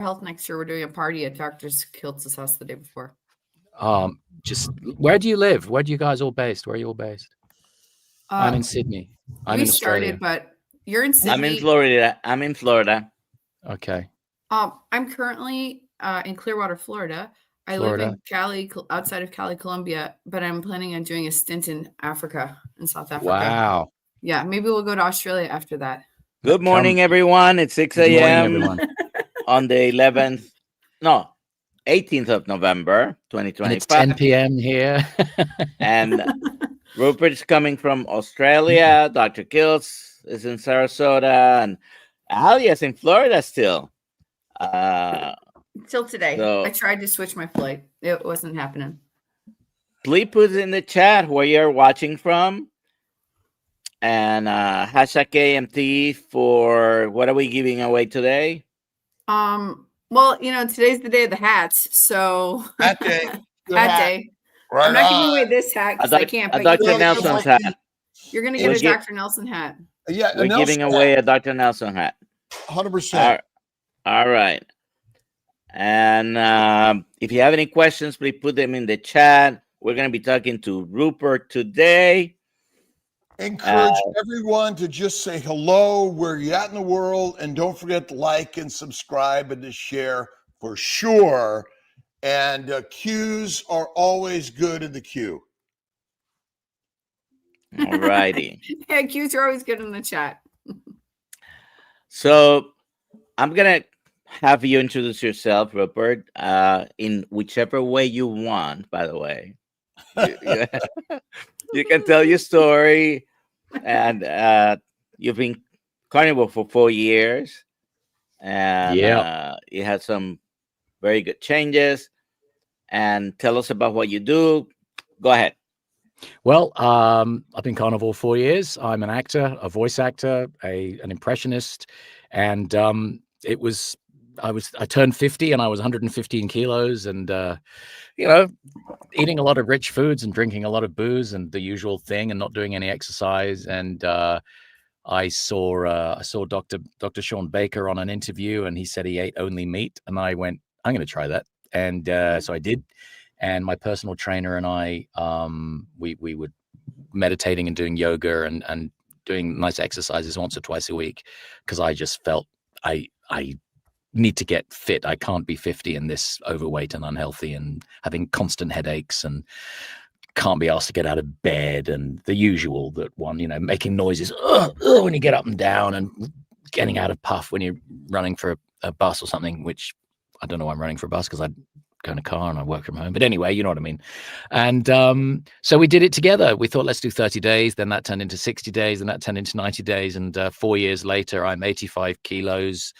Health next year. We're doing a party at Dr. Kiltz's house the day before. Just where do you live? Where do you guys all based? Where are you all based? I'm in Sydney. I'm in Australia. But you're in Sydney. I'm in Florida. Okay. I'm currently in Clearwater, Florida. I live in Cali, outside of Cali, Colombia, but I'm planning on doing a stint in Africa, in South Africa. Wow. Yeah, maybe we'll go to Australia after that. Good morning, everyone. It's 6 a.m. on the 18th of November, 2025. And it's 10 p.m. here. And Rupert's coming from Australia. Dr. Kiltz is in Sarasota. And Alia's in Florida still. Till today. So, I tried to switch my flight. It wasn't happening. Please put in the chat where you're watching from. And hashtag KMT for what are we giving away today? Well, today's the day of the hats, so hat day. Hat day. Right. I'm not giving away this hat because I can't. A Dr. Nelson's hat. You're gonna get a Dr. Nelson hat. Yeah, we're giving away a Dr. Nelson hat. 100%. All right. And if you have any questions, please put them in the chat. We're gonna be talking to Rupert today. Encourage everyone to just say hello, where you're at in the world, and don't forget to like and subscribe and to share for sure. And cues are always good in the queue. All righty. Yeah, cues are always good in the chat. So I'm gonna have you introduce yourself, Rupert, in whichever way you want. By the way, you can tell your story. And you've been carnivore for 4 years, and you had some very good changes. And tell us about what you do. Go ahead. Well, I've been carnivore 4 years. I'm an actor, a voice actor, an impressionist, and I turned 50 and I was 115 kilos, and eating a lot of rich foods and drinking a lot of booze and the usual thing, and not doing any exercise. And I saw Dr. Sean Baker on an interview, and he said he ate only meat, and I went, I'm going to try that, and so I did. And my personal trainer and I, we were meditating and doing yoga and doing nice exercises once or twice a week, because I just felt I need to get fit. I can't be 50 and this overweight and unhealthy and having constant headaches and can't be asked to get out of bed and the usual that one, making noises when you get up and down and getting out of puff when you're running for a bus or something, which I don't know why I'm running for a bus, because I go in a car and I work from home. But anyway, you know what I mean. And so we did it together. We thought, let's do 30 days. Then that turned into 60 days, and that turned into 90 days. And 4 years later, I'm 85 kilos,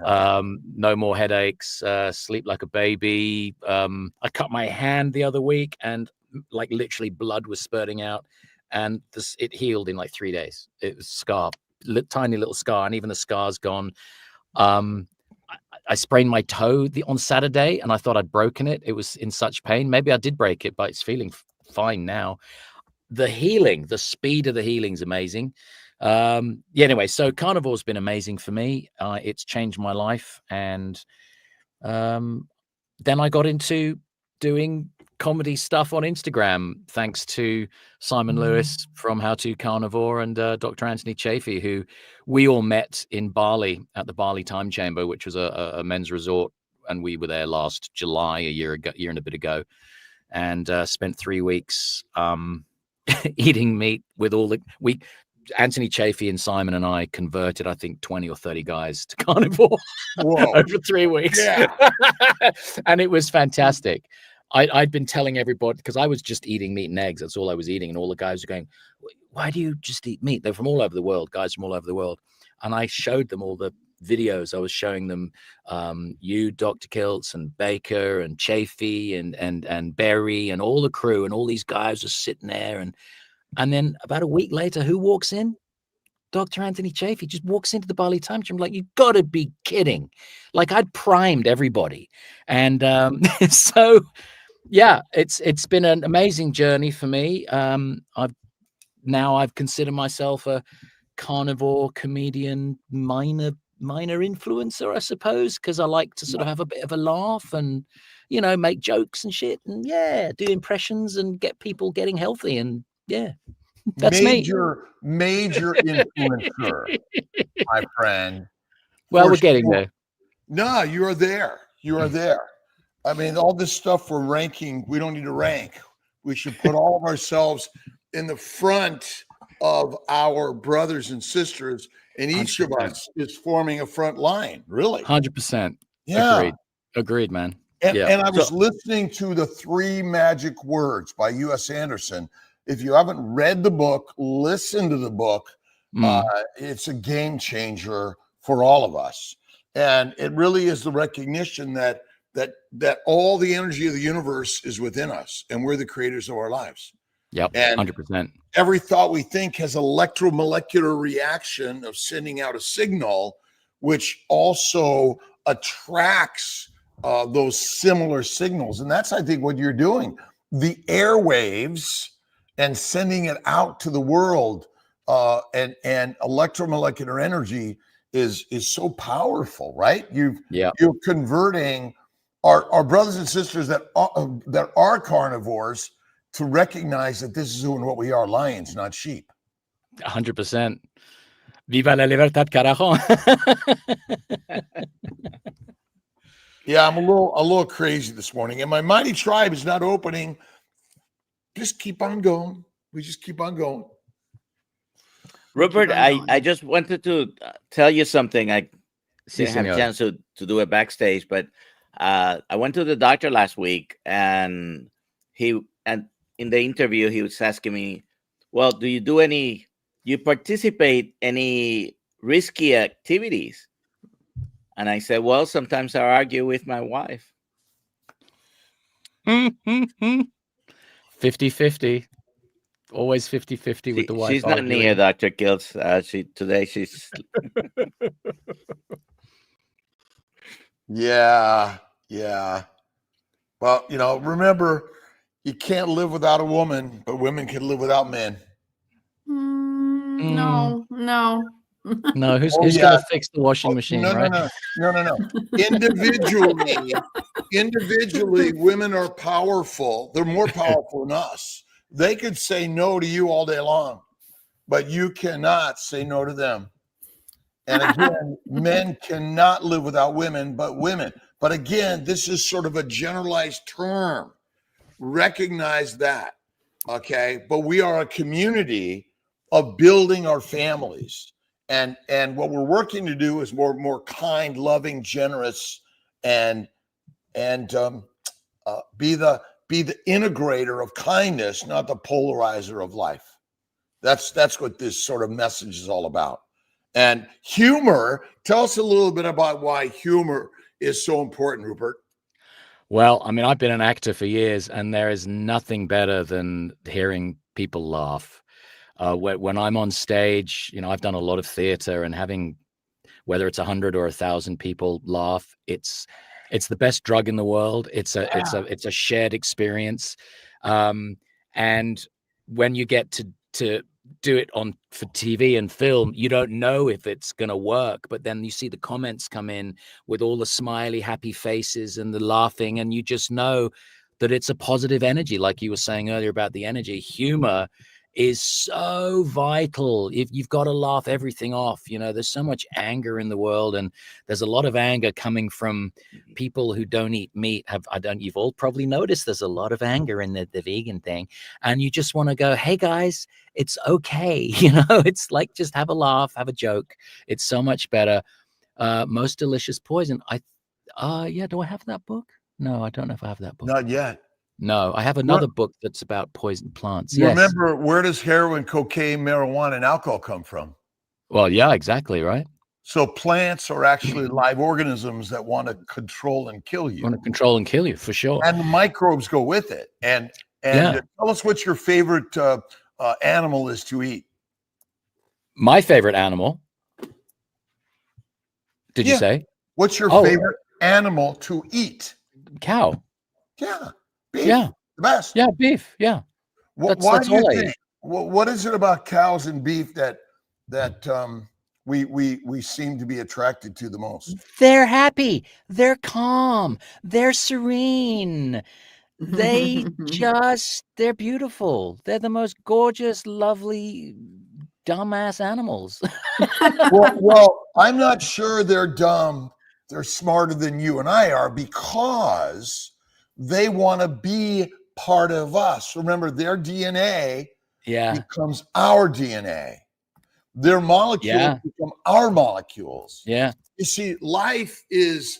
no more headaches, sleep like a baby. I cut my hand the other week, and like literally blood was spurting out, and it healed in like 3 days. It was tiny little scar, and even the scar's gone. I sprained my toe on Saturday, and I thought I'd broken it. It was in such pain. Maybe I did break it, but it's feeling fine now. The healing, the speed of the healing is amazing. Anyway, so carnivore's been amazing for me. It's changed my life. And then I got into doing comedy stuff on Instagram, thanks to Simon Lewis from How to Carnivore and Dr. Anthony Chafee, who we all met in Bali at the Bali Time Chamber, which was a men's resort. And we were there last July, a year and a bit ago, and spent 3 weeks eating meat with Anthony Chafee and Simon and I converted, I think, 20 or 30 guys to carnivore over 3 weeks. Yeah. And it was fantastic. I'd been telling everybody, because I was just eating meat and eggs. That's all I was eating. And all the guys were going, why do you just eat meat? They're from all over the world, guys from all over the world. And I showed them all the videos. I was showing them you, Dr. Kiltz, and Baker, and Chafee, and Berry, and all the crew. And all these guys are sitting there. And then about a week later, who walks in? Dr. Anthony Chafee just walks into the Bali Time Chamber. Like, you've got to be kidding. Like, I'd primed everybody. And so... yeah, it's been an amazing journey for me. I've considered myself a carnivore comedian, minor minor influencer, I suppose, because I like to sort of have a bit of a laugh and, you know, make jokes and shit and do impressions and get people getting healthy. And that's major influencer, my friend. Well, we're getting there. No, you are there. You are there. I mean, all this stuff we're ranking, we don't need to rank. We should put all of ourselves in the front of our brothers and sisters, and each 100%. Of us is forming a front line, really. 100%. Yeah. Agreed, man. And I was listening to The 3 Magic Words by U.S. Anderson. If you haven't read the book, listen to the book. It's a game changer for all of us. And it really is the recognition that all the energy of the universe is within us, and we're the creators of our lives. Yep, and 100%. Every thought we think has electromolecular reaction of sending out a signal, which also attracts those similar signals. And that's, I think, what you're doing. The airwaves and sending it out to the world, and electromolecular energy is so powerful, right? You're converting our brothers and sisters that are carnivores to recognize that this is what we are, lions, not sheep. 100%. Viva la libertad, carajo. Yeah, I'm a little crazy this morning, and my mighty tribe is not opening. Just keep on going. We just keep on going. Rupert, I just wanted to tell you something. I didn't have a chance to do it backstage, but I went to the doctor last week, and in the interview, he was asking me, well, do you participate any risky activities? And I said, well, sometimes I argue with my wife. 50-50. Always 50-50 with the wife. She's not near Dr. Kiltz. She's Yeah. Well, remember, you can't live without a woman, but women can live without men. No. No, who's going to fix the washing machine? No. Individually, women are powerful. They're more powerful than us. They could say no to you all day long, but you cannot say no to them. And again, men cannot live without women, but women. But again, this is sort of a generalized term. Recognize that, okay? But we are a community of building our families. And what we're working to do is more kind, loving, generous, and be the integrator of kindness, not the polarizer of life. That's what this sort of message is all about. And humor, tell us a little bit about why humor is so important, Rupert. Well, I mean, I've been an actor for years, and there is nothing better than hearing people laugh. When I'm on stage, I've done a lot of theater, and having, whether it's 100 or 1,000 people laugh, it's the best drug in the world. It's a shared experience. And when you get to do it for TV and film, you don't know if it's going to work, but then you see the comments come in with all the smiley, happy faces and the laughing, and you just know that it's a positive energy. Like you were saying earlier about the energy, humor is so vital. If you've got to laugh everything off, there's so much anger in the world, and there's a lot of anger coming from people who don't eat meat. You've all probably noticed there's a lot of anger in the vegan thing, and you just want to go, hey guys, it's okay. It's like, just have a laugh, have a joke. It's so much better. Most Delicious Poison. Do I have that book? No, I don't know if I have that book. Not yet. No, I have another book that's about poison plants. Remember, where does heroin, cocaine, marijuana, and alcohol come from? Well, yeah, exactly, right? So plants are actually live organisms that want to control and kill you. For sure. And the microbes go with it. And tell us what your favorite animal is to eat. My favorite animal? Did you say? What's your favorite animal to eat? Cow. Yeah. Beef. Yeah. The best. Yeah, beef. Yeah. Why do you think? What is it about cows and beef that we seem to be attracted to the most. They're happy. They're calm. They're serene. They're beautiful. They're the most gorgeous, lovely, dumbass animals. Well, I'm not sure they're dumb. They're smarter than you and I are because they want to be part of us. Remember, their DNA becomes our DNA. Their molecules become our molecules. Yeah. You see, life is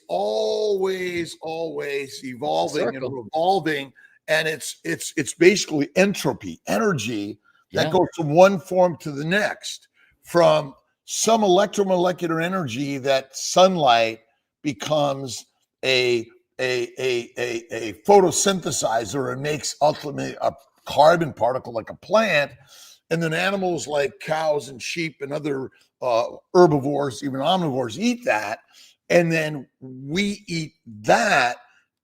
always evolving and revolving, and it's basically entropy, energy that goes from one form to the next, from some electromolecular energy that sunlight becomes a photosynthesizer and makes ultimately a carbon particle like a plant, and then animals like cows and sheep and other herbivores, even omnivores, eat that, and then we eat that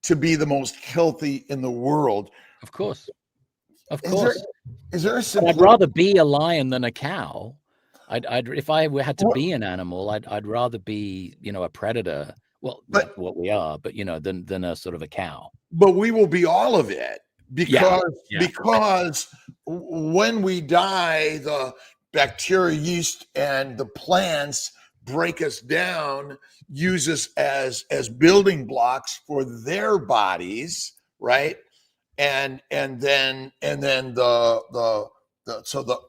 to be the most healthy in the world. Of course. Is there a I'd rather be a lion than a cow. I'd if I had to be an animal, I'd rather be, a predator. Well, not what we are, but than a sort of a cow. But we will be all of it because when we die, the bacteria, yeast, and the plants break us down, use us as building blocks for their bodies, right? And then the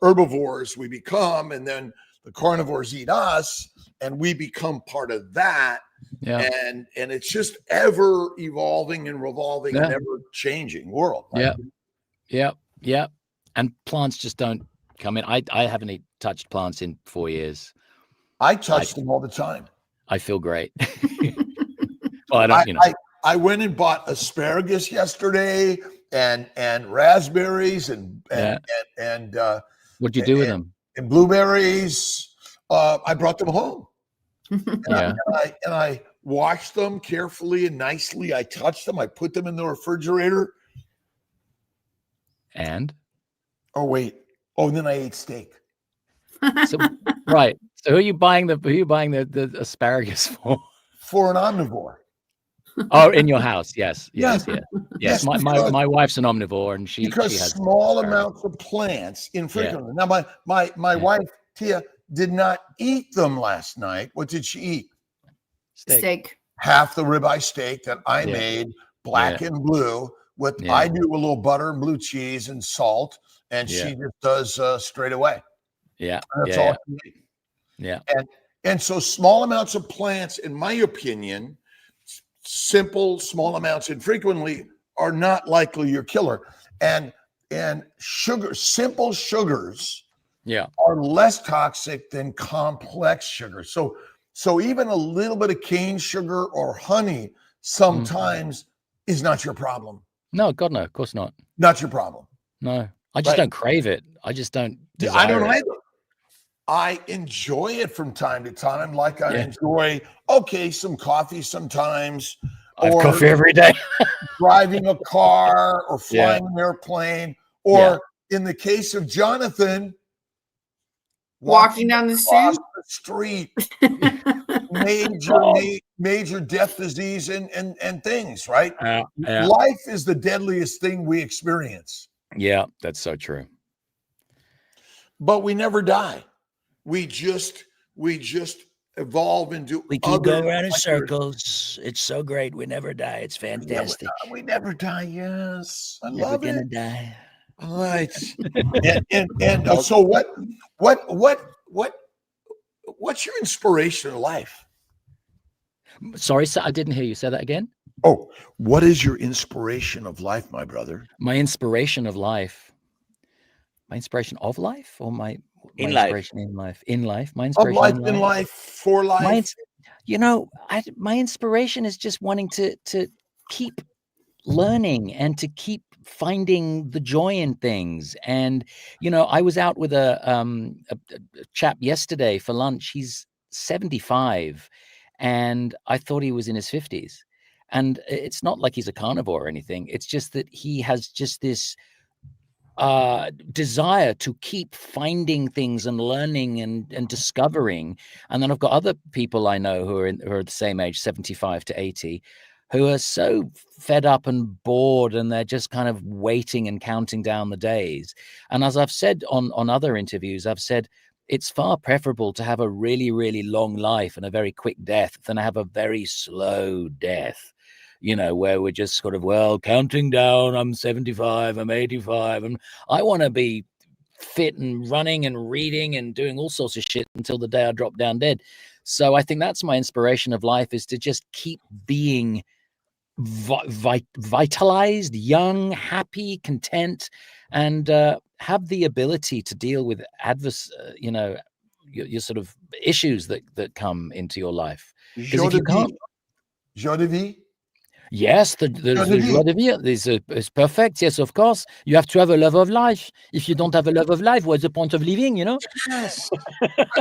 herbivores we become, and then the carnivores eat us, and we become part of that. Yeah. And it's just ever evolving and revolving and ever changing world. Right? Yeah. And plants just don't come in. I haven't touched plants in 4 years. I touch them all the time. I feel great. Well, I don't, I went and bought asparagus yesterday and raspberries and what'd you do with them? And blueberries. I brought them home. And I washed them carefully and nicely. I touched them. I put them in the refrigerator. And? And then I ate steak. So, right. So who are you buying the asparagus for? For an omnivore. Oh, in your house? Yes. My wife's an omnivore, and she has small amounts of plants infrequently. Now, my wife Tia did not eat them last night. What did she eat? Steak. Half the ribeye steak that I made, black and blue. I do a little butter and blue cheese and salt, and she just does straight away. Yeah, that's all. Yeah, and so small amounts of plants, in my opinion, simple small amounts infrequently are not likely your killer. And simple sugars, are less toxic than complex sugars. So even a little bit of cane sugar or honey sometimes is not your problem. No, God, no, of course not. Not your problem. No, I just don't crave it. I just don't. I don't either. I enjoy it from time to time, like I enjoy some coffee sometimes. I have coffee every day. Driving a car or flying an airplane, or in the case of Jonathan, walking down the street. Major death, disease, and things, right? Life is the deadliest thing we experience. Yeah, that's so true. But we never die. We just evolve into. We keep going around in circles. It's so great. We never die. It's fantastic. We never die. Yes, I never love gonna it. Die. All right. and so what's your inspiration in life? Sorry, I didn't hear you. Say that again. Oh, what is your inspiration of life, my brother? My inspiration of life. My inspiration of life, or my inspiration in life? In life. My inspiration of life, in life, for life. My inspiration is just wanting to keep learning and to keep finding the joy in things. And I was out with a chap yesterday for lunch. He's 75, and I thought he was in his 50s. And it's not like he's a carnivore or anything. It's just that he has just this desire to keep finding things and learning and discovering. And then I've got other people I know who are the same age, 75 to 80, who are so fed up and bored, and they're just kind of waiting and counting down the days. And as I've said on other interviews, I've said it's far preferable to have a really, really long life and a very quick death than have a very slow death. Where we're just sort of, well, counting down, I'm 75, I'm 85, and I want to be fit and running and reading and doing all sorts of shit until the day I drop down dead. So I think that's my inspiration of life, is to just keep being vitalized, young, happy, content, and have the ability to deal with your sort of issues that come into your life. Because if you can't, joie de vie. Yes, the joie de vivre is perfect. Yes, of course. You have to have a love of life. If you don't have a love of life, what's the point of living, Yes.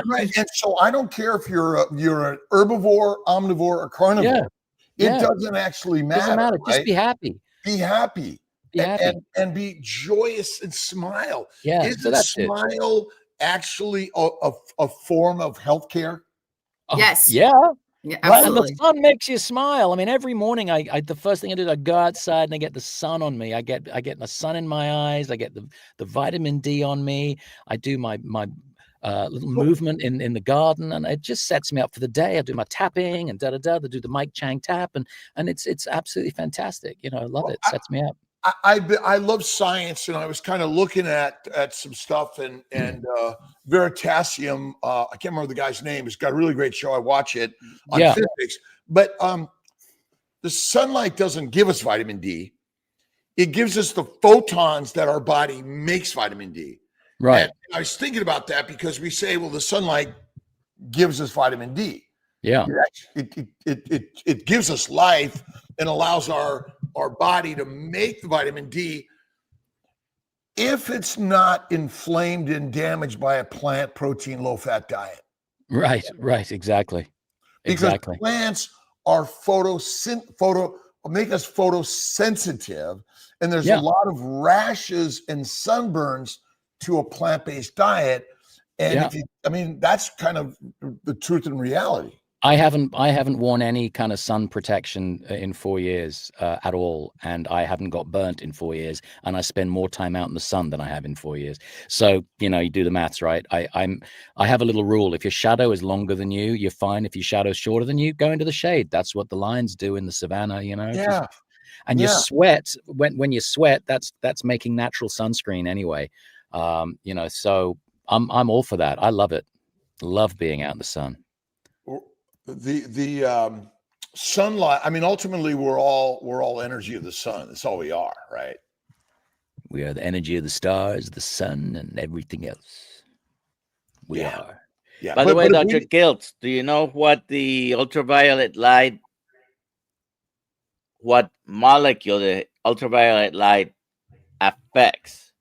Right. And so I don't care if you're an herbivore, omnivore, or carnivore. It doesn't actually matter. Doesn't matter. Right? Just be happy. Be happy. Be happy. And be joyous and smile. Yeah. Is a smile actually a form of healthcare? Yes. Yeah. Yeah, right? And the absolutely. sun makes you smile. I mean, every morning I the first thing I do is I go outside and I get the sun on me. I get the sun in my eyes. I get the vitamin D on me. I do my little movement in the garden, and it just sets me up for the day. I do my tapping and I do the Mike Chang tap, and it's absolutely fantastic. I love it. It sets me up. I love science, and I was kind of looking at some stuff, and Veritasium. I can't remember the guy's name. It's got a really great show. I watch it on physics. But the sunlight doesn't give us vitamin D. It gives us the photons that our body makes vitamin D. Right. And I was thinking about that because we say, well, the sunlight gives us vitamin D. Yeah. It gives us life and allows our body to make the vitamin D if it's not inflamed and damaged by a plant protein low-fat diet. Right, exactly. Because plants are make us photosensitive, and there's a lot of rashes and sunburns to a plant-based diet. And that's kind of the truth and reality. I haven't worn any kind of sun protection in 4 years at all, and I haven't got burnt in 4 years, and I spend more time out in the sun than I have in 4 years. So you do the maths, right? I have a little rule: if your shadow is longer than you, you're fine. If your shadow is shorter than you, go into the shade. That's what the lions do in the savannah, Yeah. And you sweat when you sweat. That's making natural sunscreen anyway. So I'm all for that. I love it. Love being out in the sun. The sunlight. I mean, ultimately, we're all energy of the sun. That's all we are, right? We are the energy of the stars, the sun, and everything else. We are. Yeah. By the way, Dr. Kiltz, do you know what the ultraviolet light, what molecule the ultraviolet light affects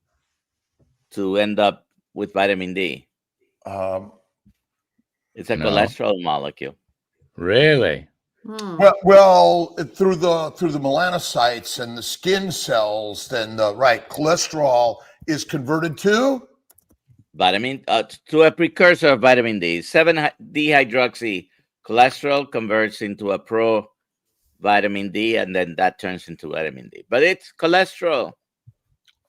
to end up with vitamin D? It's a cholesterol molecule. Really? Well, through the melanocytes and the skin cells, then cholesterol is converted to vitamin, to a precursor of vitamin D. 7-dehydroxy cholesterol converts into a pro vitamin D, and then that turns into vitamin D. But it's cholesterol.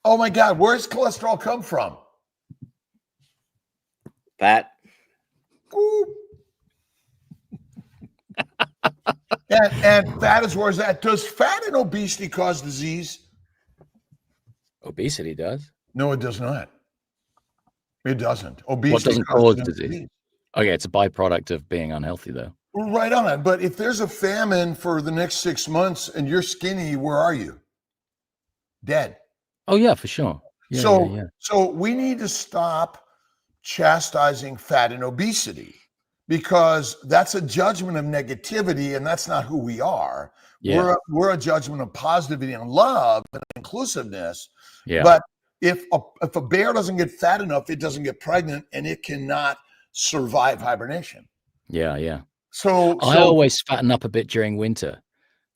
Oh my God, where does cholesterol come from? Fat. Ooh. and fat is where is that? Does fat and obesity cause disease? Obesity does. No, it does not. It doesn't. Obesity what doesn't cause disease? Okay, it's a byproduct of being unhealthy, though. Right on. But if there's a famine for the next 6 months and you're skinny, where are you? Dead. Oh yeah, for sure. So we need to stop chastising fat and obesity, because that's a judgment of negativity, and that's not who we are. Yeah. We're a judgment of positivity and love and inclusiveness. Yeah. But if a bear doesn't get fat enough, it doesn't get pregnant, and it cannot survive hibernation. Yeah. So I always fatten up a bit during winter,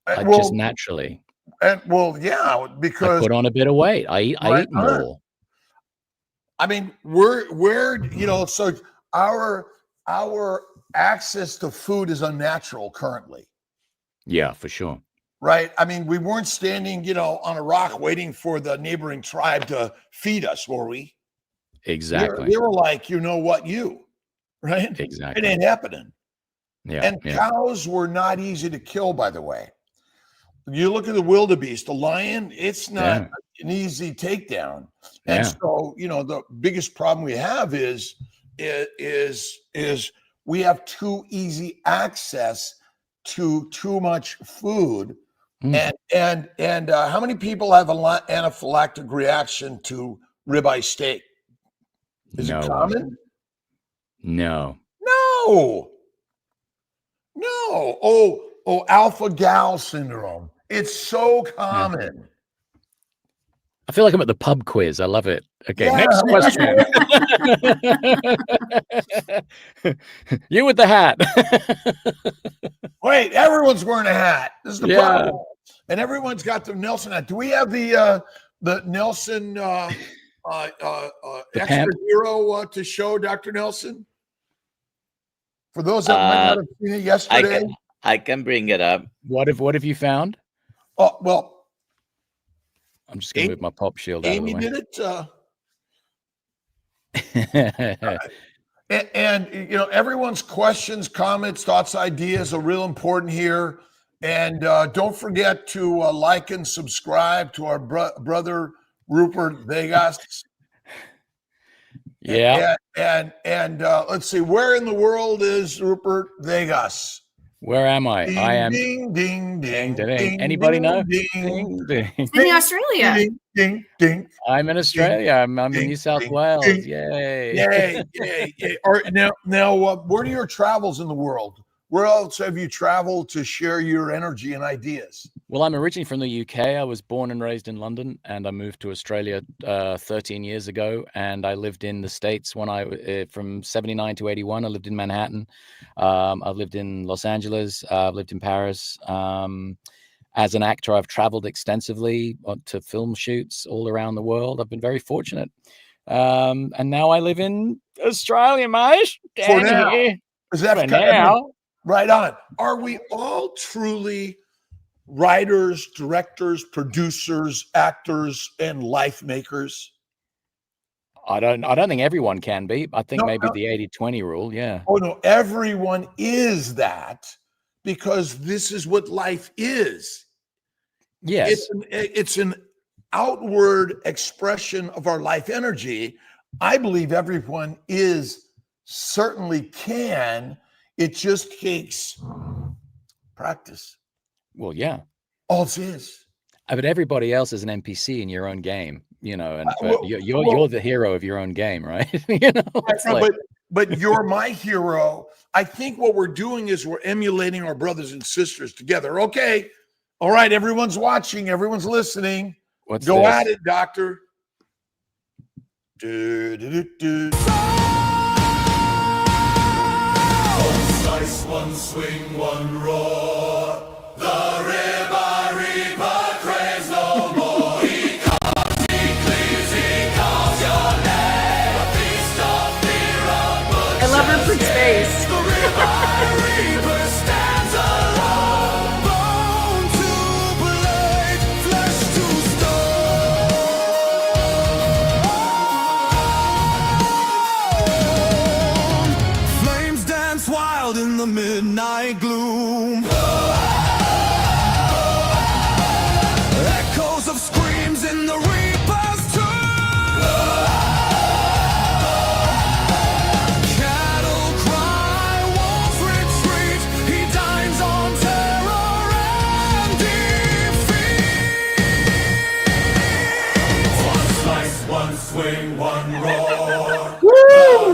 just naturally. And because I put on a bit of weight. I eat more. I mean, we're you know, so our access to food is unnatural currently. Yeah, for sure. Right. I mean, we weren't standing, you know, on a rock waiting for the neighboring tribe to feed us, were we? Exactly. They were like, you know what, right? Exactly. It ain't happening. Yeah. And cows were not easy to kill, by the way. You look at the wildebeest, the lion, it's not an easy takedown. And so, you know, the biggest problem we have is we have too easy access to too much food. And how many people have an anaphylactic reaction to ribeye steak? Is it common? No. Oh, alpha gal syndrome. It's so common. I feel like I'm at the pub quiz. I love it. Okay, Yeah. next question. You with the hat. Wait, everyone's wearing a hat. This is the problem. And everyone's got the Nelson hat. Do we have the Nelson extra hero to show, Dr. Nelson? For those that might not have seen it yesterday. I can bring it up. What have you found? Oh, well, I'm just gonna move my pop shield out Amy of the way. Did it. And you know, everyone's questions, comments, thoughts, ideas are real important here. And don't forget to like and subscribe to our brother Rupert Degas. Yeah. And let's see, where in the world is Rupert Degas? Where am I? Ding, I am. Ding, ding, ding, ding. Anybody know? Ding, ding. In Australia. Ding, ding, ding. I'm in Australia. I'm in New South Wales. Ding. Yay. Yay. All right, now, what are your travels in the world? Where else have you traveled to share your energy and ideas? Well, I'm originally from the UK. I was born and raised in London, and I moved to Australia 13 years ago. And I lived in the States from 79 to 81. I lived in Manhattan. I've lived in Los Angeles. I've lived in Paris. As an actor, I've traveled extensively to film shoots all around the world. I've been very fortunate. And now I live in Australia, mate. For now. Is that for now? Right on. Are we all truly writers, directors, producers, actors, and life makers? I don't think everyone can be. I think maybe the 80-20 rule. Yeah. Oh no, everyone is that, because this is what life is. Yes. It's an outward expression of our life energy. I believe everyone certainly can. It just takes practice. Well, yeah. All it is. But everybody else is an NPC in your own game, you know, and you're the hero of your own game, right? You know, but you're my hero. I think what we're doing is we're emulating our brothers and sisters together. Okay. All right. Everyone's watching. Everyone's listening. Go at it, doctor. One swing, one roar. The ribeye reaper craves no more. He comes, he cleaves, he calls your name. A feast of fear of butcher's. I love Rupert's face. The ribeye reaper stands alone. Bone to blade, flesh to stone. Flames dance wild in the midnight gloom. Echoes of screams in the reaper's tomb. Cattle cry, wolves retreat. He dines on terror and defeat. One slice, one swing, one roar. The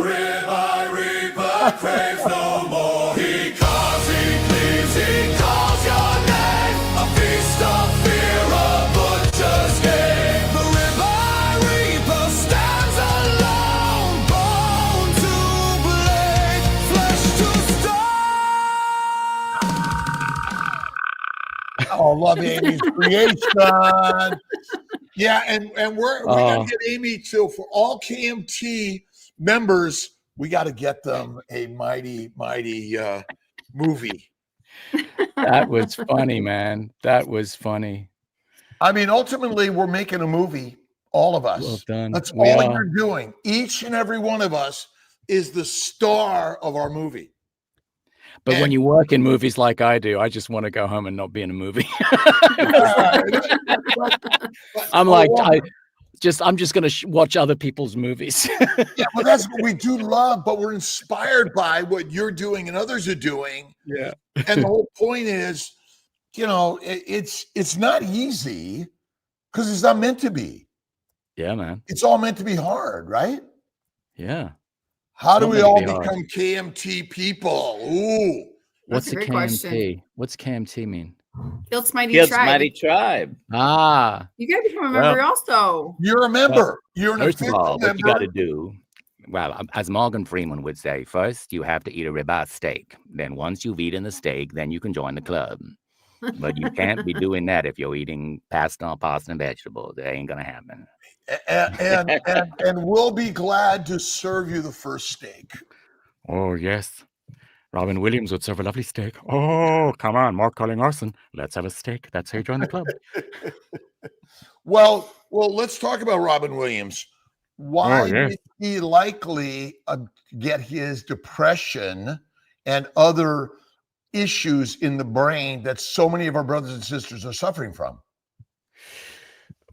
ribeye reaper craves no more. He carves, he cleaves, he calls your name. A feast of fear, a butcher's game. The ribeye reaper stands alone. Bone to blade, flesh to stone. Oh, love Amy's creation. Yeah, and we gotta get Amy too. For all KMT members, we got to get them a mighty movie. That was funny, man. That was funny. I mean, ultimately, we're making a movie, all of us. Well done. That's We all are. you're doing. Each and every one of us is the star of our movie. But when you work in movies like I do, I just want to go home and not be in a movie. I'm like, I'm just going to watch other people's movies. Yeah, well, that's what we do love, but we're inspired by what you're doing and others are doing. Yeah. And the whole point is, you know, it's not easy because it's not meant to be. Yeah, man. It's all meant to be hard, right? Yeah. How do we all be become hard. KMT people? Ooh. What's That's a a great KMT? question. What's KMT mean? Kiltz Mighty Kiltz Tribe. Mighty Tribe. Ah. You gotta become a member also. You're a member. You're an First of official all, what you got to member. do, well, as Morgan Freeman would say, first you have to eat a ribeye steak. Then once you've eaten the steak, then you can join the club. But you can't be doing that if you're eating pasta and vegetables. That ain't gonna happen. And we'll be glad to serve you the first steak. Oh yes, Robin Williams would serve a lovely steak. Oh come on, Mark Colling-Arson, let's have a steak. That's how you join the club. Well, let's talk about Robin Williams. Why yes. did he likely get his depression and other issues in the brain that so many of our brothers and sisters are suffering from?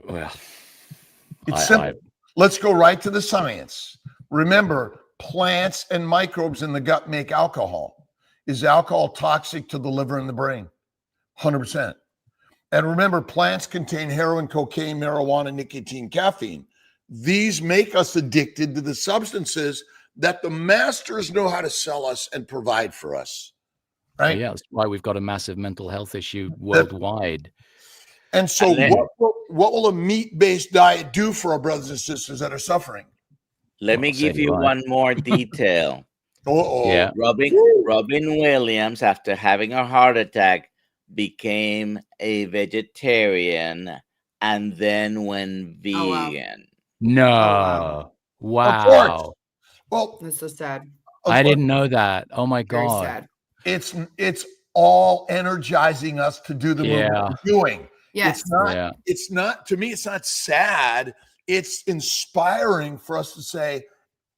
Well, It's simple. Let's go right to the science. Remember, plants and microbes in the gut make alcohol. Is alcohol toxic to the liver and the brain? 100%. And remember, plants contain heroin, cocaine, marijuana, nicotine, caffeine. These make us addicted to the substances that the masters know how to sell us and provide for us. Right? Yeah, that's why we've got a massive mental health issue worldwide. And so what will a meat-based diet do for our brothers and sisters that are suffering? Let me give you one more detail. Yeah. Robin Williams, after having a heart attack, became a vegetarian and then went vegan. No. Wow. Of course. Well, That's so sad. I didn't know that. Oh my Very God. sad. It's all energizing us to do the movement we're doing. Yes. It's not, to me, it's not sad. It's inspiring for us to say,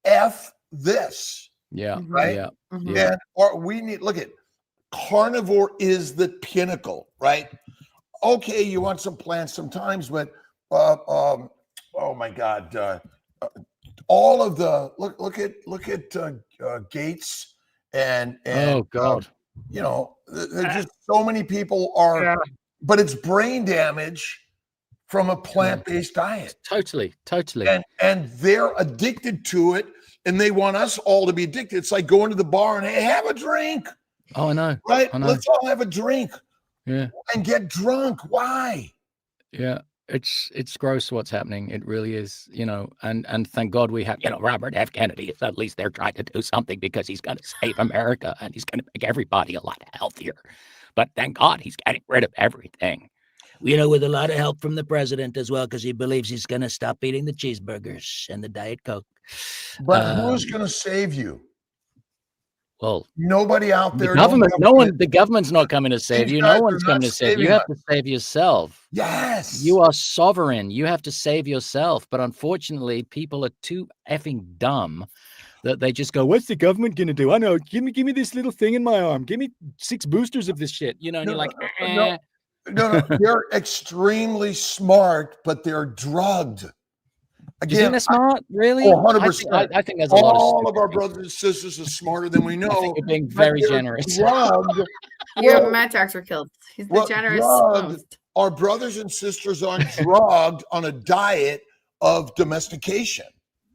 F this. Yeah. Right? Yeah. Mhm. Yeah. And we need, look at, carnivore is the pinnacle, right? Okay, you want some plants sometimes, but oh my God, all of the look at Gates and Oh God. you know, there's just so many people are, but it's brain damage from a plant-based diet. Totally. And they're addicted to it, and they want us all to be addicted. It's like going to the bar and, hey, have a drink. Oh, I know. Right? I know. Let's all have a drink. Yeah. And get drunk. Why? Yeah. It's gross what's happening. It really is, you know, and thank God we have, you know, Robert F. Kennedy. At least they're trying to do something because he's going to save America and he's going to make everybody a lot healthier. But thank God he's getting rid of everything. You know, with a lot of help from the president as well, because he believes he's going to stop eating the cheeseburgers and the Diet Coke. But who's going to save you? Well, nobody out there. The government's not coming to save you. No one's coming to save you. You have to save yourself. Yes. You are sovereign. You have to save yourself. But unfortunately, people are too effing dumb that they just go, what's the government going to do? I know. Give me this little thing in my arm. Give me 6 boosters of this shit. You know, and you're like, No, they're extremely smart, but they're drugged. Again, isn't that smart? Really? 100%. I think there's a lot of all of our brothers and sisters are smarter than we know. I think you're being very generous. Drugged. You're mad, Dr. Kiltz. He's the generous host. Our brothers and sisters are drugged on a diet of domestication.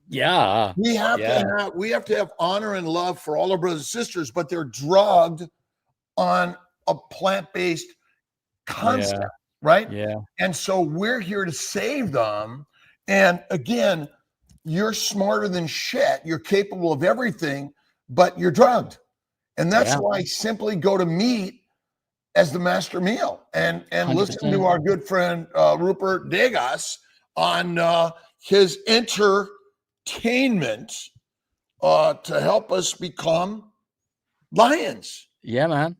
Yeah. We have to have honor and love for all our brothers and sisters, but they're drugged on a plant-based concept, right? Yeah. And so we're here to save them. And again, you're smarter than shit. You're capable of everything, but you're drugged. And that's why simply go to meat as the master meal and listen to our good friend Rupert Degas on his entertainment to help us become lions. Yeah, man.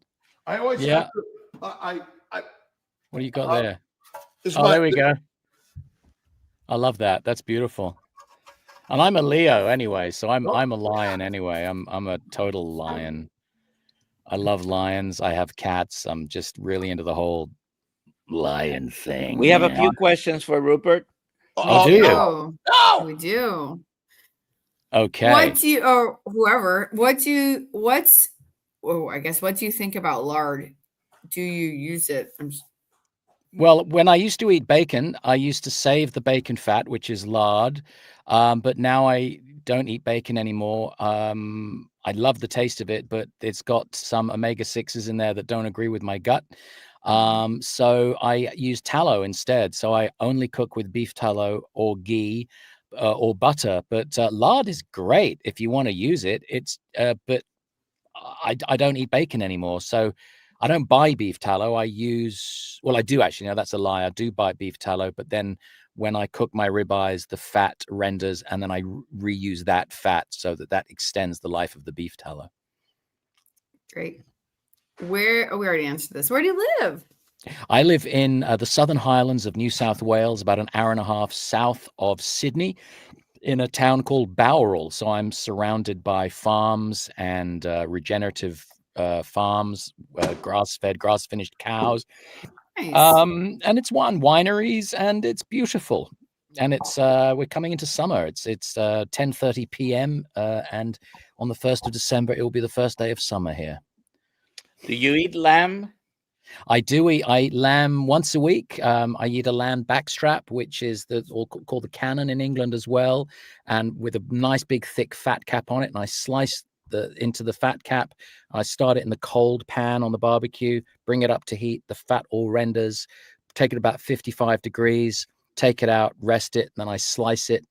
I always Yeah. have to, What do you got there? oh, there we go. I love that. That's beautiful. And I'm a Leo anyway, so I'm a lion anyway. I'm a total lion. I love lions. I have cats. I'm just really into the whole lion thing. We have a few questions for Rupert. Oh, do you? No, no. we do. Okay. What do you, or whoever, what do you think about lard? Do you use it? Well, when I used to eat bacon, I used to save the bacon fat, which is lard. But now I don't eat bacon anymore. I love the taste of it, but it's got some omega-6s in there that don't agree with my gut. So I use tallow instead. So I only cook with beef tallow or ghee or butter. But lard is great if you want to use it. But I don't eat bacon anymore. So I don't buy beef tallow. I do actually. No, that's a lie. I do buy beef tallow, but then when I cook my ribeyes, the fat renders, and then I reuse that fat so that extends the life of the beef tallow. Great. We already answered this. Where do you live? I live in the Southern Highlands of New South Wales, about an hour and a half south of Sydney, in a town called Bowral. So I'm surrounded by farms and regenerative farms, grass-fed, grass-finished cows. Nice. And it's wineries, and it's beautiful. And it's we're coming into summer. It's 10:30 p.m. And on the 1st of December, it will be the first day of summer here. Do you eat lamb? I do eat. I eat lamb once a week. I eat a lamb backstrap, which is called the cannon in England as well, and with a nice big thick fat cap on it. And I slice into the fat cap. I start it in the cold pan on the barbecue, bring it up to heat. The fat all renders, take it about 55 degrees, take it out, rest it, and then I slice it.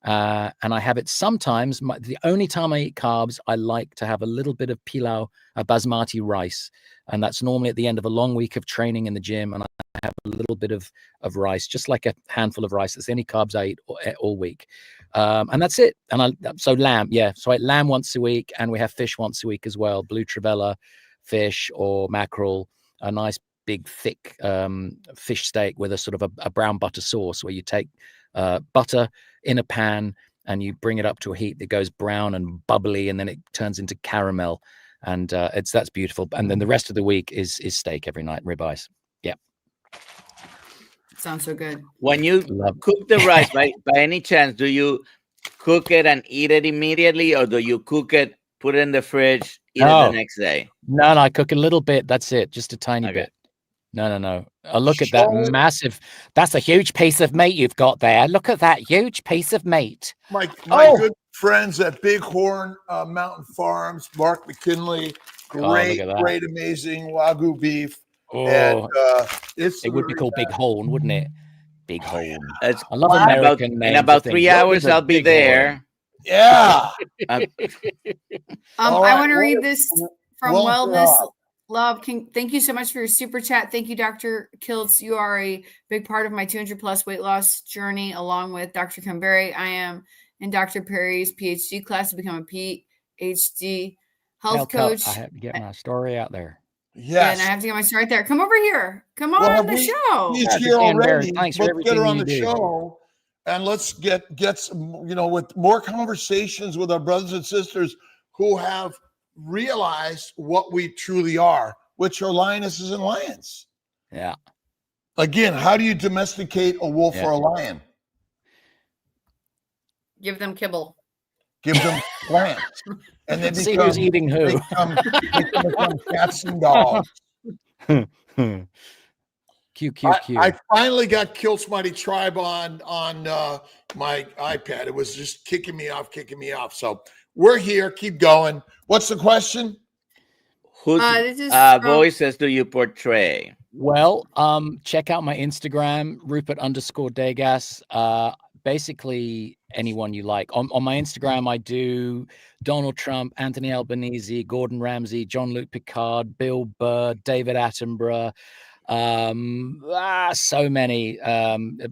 And I have it sometimes. The only time I eat carbs, I like to have a little bit of pilau, basmati rice. And that's normally at the end of a long week of training in the gym. And I have a little bit of rice, just like a handful of rice. That's the only carbs I eat all week. And that's it. And so lamb, yeah. So I eat lamb once a week, and we have fish once a week as well. Blue trevella fish or mackerel, a nice big thick fish steak with a sort of a brown butter sauce, where you take butter in a pan and you bring it up to a heat that goes brown and bubbly, and then it turns into caramel. And that's beautiful. And then the rest of the week is steak every night, ribeyes. Yeah. Sounds so good. When you cook the rice, by any chance, do you cook it and eat it immediately, or do you cook it, put it in the fridge, eat it the next day? No, I cook a little bit. That's it. Just a tiny bit. No. Look at that massive. That's a huge piece of meat you've got there. Look at that huge piece of meat. My good friends at Bighorn Mountain Farms, Mark McKinley, great, amazing Wagyu beef. Oh, and it would be called Bighorn, wouldn't it? Bighorn. I love American names. In about 3 hours, I'll be there. Yeah. I want to read this from Wellness Love. Thank you so much for your super chat. Thank you, Dr. Kiltz. You are a big part of my 200+ weight loss journey, along with Dr. Camberry. I am in Dr. Perry's PhD class to become a PhD health coach. I have to get my story out there. Yes. And I have to get my story out there. Come over here. Come on the show. He's here already. Thanks for everything. Get her on the show, and let's get some, with more conversations with our brothers and sisters who have realized what we truly are, which are lionesses and lions. Yeah. Again, how do you domesticate a wolf or a lion? Give them kibble. Give them plants. And then see who's eating who. They become cats and dogs. Cute. I finally got Kiltz Mighty Tribe on my iPad. It was just kicking me off. So we're here. Keep going. What's the question? Whose voices do you portray? Well, check out my Instagram, Rupert_Degas. Basically anyone you like. On my Instagram, I do Donald Trump, Anthony Albanese, Gordon Ramsay, Jean-Luc Picard, Bill Burr, David Attenborough, So many.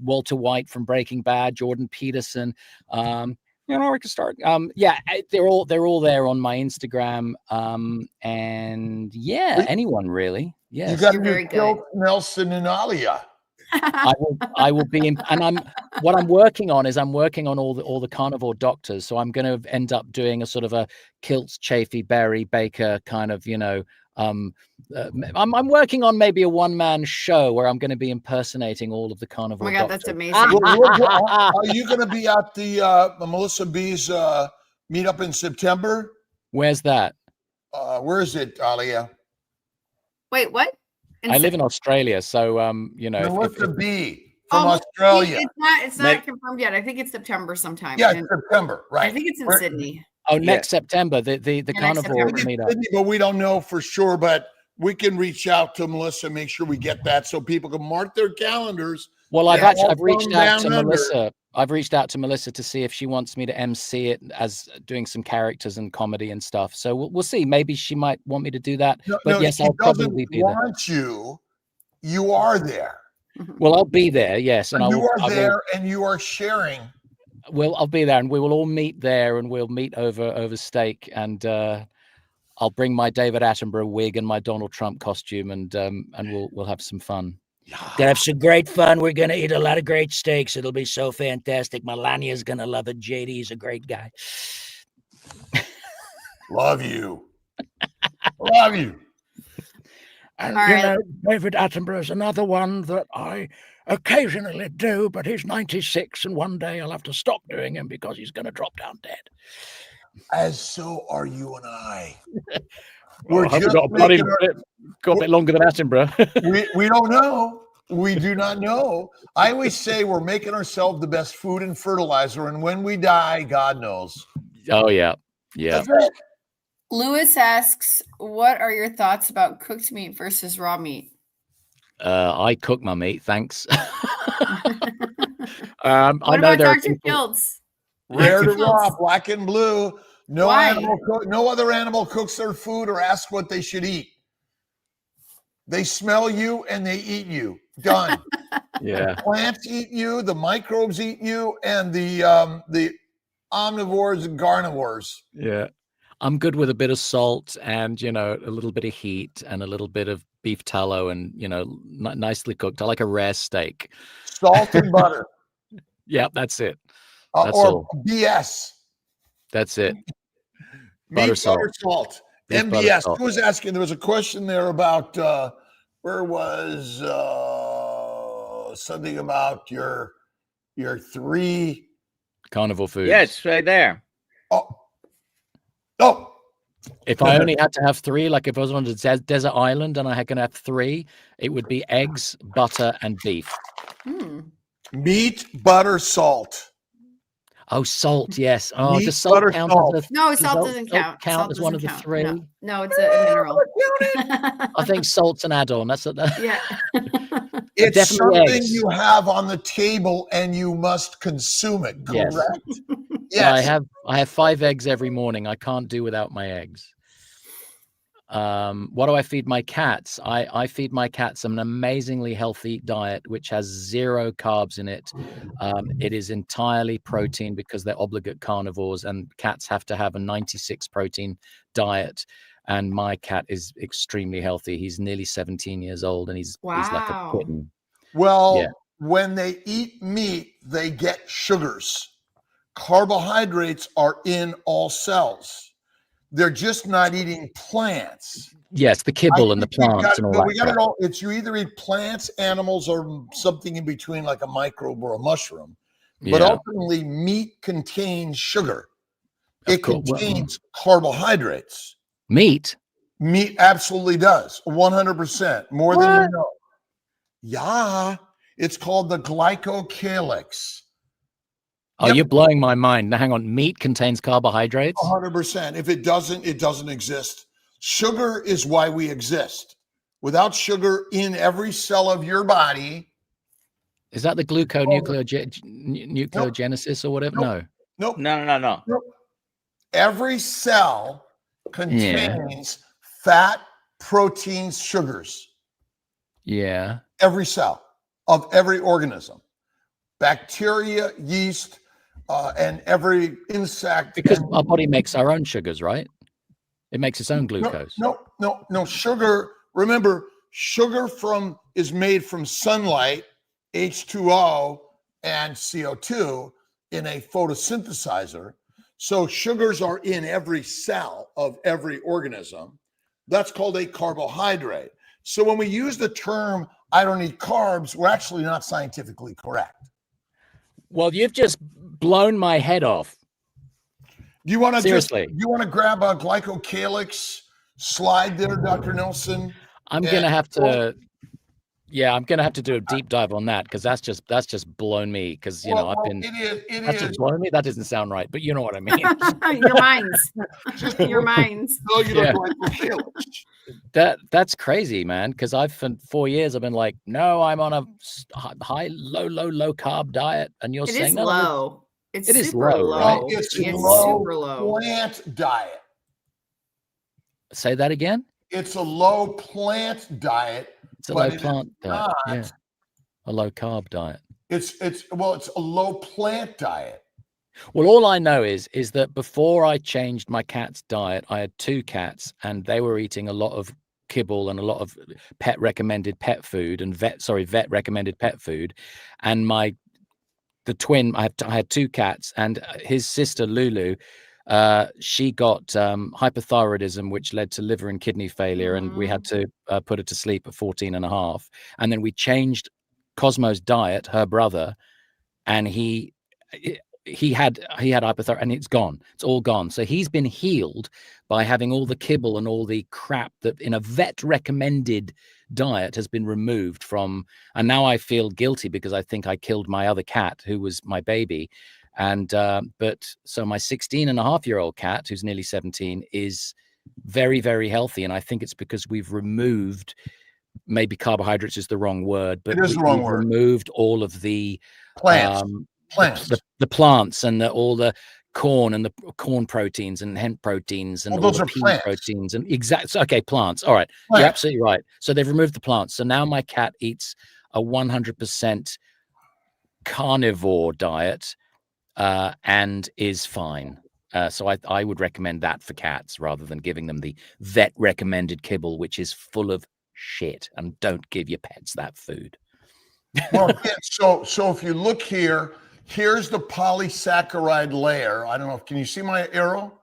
Walter White from Breaking Bad, Jordan Peterson. We can start. They're all there on my Instagram. And yeah, anyone really. Yes. You got to very do good. Kiltz, Nelson, and Alia. I will be in, and what I'm working on is I'm working on all the carnivore doctors. So I'm going to end up doing a sort of a Kiltz, Chafee, Berry, Baker kind of, I'm working on maybe a one-man show where I'm going to be impersonating all of the carnivore Oh my God, doctors. that's amazing. Are you going to be at the Melissa B's meetup in September? Where's that? Where is it, Alia? Wait, what? I live in Australia, so Melissa B from Australia. It's not confirmed yet. I think it's September sometime. Yeah, September, right? I think it's in Sydney. Oh, next September, the carnivore meetup. Sydney, but we don't know for sure. But we can reach out to Melissa, make sure we get that so people can mark their calendars. Well, I've reached out to Melissa. I've reached out to Melissa to see if she wants me to MC it as doing some characters and comedy and stuff. So we'll see. Maybe she might want me to do that. But yes, I'll probably be there. You are there. Well, I'll be there. Yes, and and you are sharing. Well, I'll be there, and we will all meet there, and we'll meet over steak, and I'll bring my David Attenborough wig and my Donald Trump costume, and we'll have some fun. Gonna have some great fun. We're gonna eat a lot of great steaks. It'll be so fantastic. Melania's gonna love it. JD's a great guy. Love you. Love you. And David Attenborough's another one that I occasionally do, but he's 96, and one day I'll have to stop doing him because he's going to drop down dead. As so are you and I. We're got a bit longer than Attenborough. we don't know. We do not know. I always say we're making ourselves the best food and fertilizer, and when we die, God knows. Oh yeah, yeah. That's it. Lewis asks, what are your thoughts about cooked meat versus raw meat? I cook my meat, thanks. What about Dr. Kiltz? Rare to raw, black and blue. No other animal cooks their food or asks what they should eat. They smell you and they eat you. Done. Yeah. The plants eat you, the microbes eat you, and the omnivores and carnivores. Yeah. I'm good with a bit of salt and, a little bit of heat and a little bit of beef tallow and, nicely cooked. I like a rare steak. Salt and butter. Yeah, that's it. Or all. BS. That's it. Butter, salt. MBS. Who was asking? There was a question there about where was something about your 3 carnivore foods. Yeah, it's right there. Oh. If I only had to have 3, like if I was on a desert island and I had to have 3, it would be eggs, butter, and beef. Meat, butter, salt. Oh, salt, yes. Oh, meat, does salt butter, count salt. No, salt doesn't count. Count as one of the 3. No, it's a mineral. I think salt's an add-on. That's yeah. It's something you have on the table and you must consume it. Correct. Yes. I have 5 eggs every morning. I can't do without my eggs. What do I feed my cats? I feed my cats an amazingly healthy diet, which has 0 carbs in it. It is entirely protein because they're obligate carnivores, and cats have to have a 96 protein diet. And my cat is extremely healthy. He's nearly 17 years old, and he's like a kitten. Well, when they eat meat, they get sugars. Carbohydrates are in all cells. They're just not eating plants. Yes, the kibble and the plants and all that. We got it all. It's you either eat plants, animals, or something in between, like a microbe or a mushroom. But ultimately, meat contains sugar. It contains carbohydrates. Meat absolutely does. 100%. More than you know. Yeah. It's called the glycocalyx. Oh, you're blowing my mind. Now, hang on. Meat contains carbohydrates? 100%. If it doesn't exist. Sugar is why we exist. Without sugar in every cell of your body. Is that the nucleogenesis or whatever? Nope. No. Every cell contains fat, proteins, sugars. Yeah. Every cell of every organism, bacteria, yeast, and every insect. Because our body makes our own sugars, right? It makes its own glucose. No. Sugar. Remember, sugar is made from sunlight, H2O, and CO2 in a photosynthesizer. So sugars are in every cell of every organism. That's called a carbohydrate. So when we use the term, I don't eat carbs, we're actually not scientifically correct. Well, you've just blown my head off. Do you want to seriously? Do you want to grab a glycocalyx slide there, Dr. Nelson? I'm gonna have to. Yeah, I'm gonna have to do a deep dive on that, because that's just blown me. Because I've been. That's just blown me. That doesn't sound right, but you know what I mean. Your minds. Your minds. That's crazy, man. Because for 4 years I've been like, no, I'm on a low carb diet, and you're saying no, low. It is low, right? No, it's super low. Plant diet. Say that again. It's a low plant diet. It's a low plant diet. Yeah. A low carb diet. It's a low plant diet. Well, all I know is that before I changed my cat's diet, I had 2 cats, and they were eating a lot of kibble and a lot of vet recommended pet food, and the twin, I had 2 cats, and his sister Lulu, she got hypothyroidism, which led to liver and kidney failure, and we had to put her to sleep at 14.5. And then we changed Cosmo's diet, her brother, and he had hypothyroidism, and it's gone. It's all gone. So he's been healed by having all the kibble and all the crap that in a vet recommended diet has been removed from. And now I feel guilty because I think I killed my other cat, who was my baby. And but so my 16.5-year-old cat, who's nearly 17, is very, very healthy. And I think it's because we've removed, maybe carbohydrates is the wrong word, but we've removed all of the plants, the plants, and all the corn and the corn proteins and hemp proteins and all the pea proteins and plants. All right. Plants. You're absolutely right. So they've removed the plants. So now my cat eats a 100% carnivore diet. And is fine. So I would recommend that for cats rather than giving them the vet recommended kibble, which is full of shit. And don't give your pets that food. Well, yeah, so if you look here, here's the polysaccharide layer. I don't know. Can you see my arrow?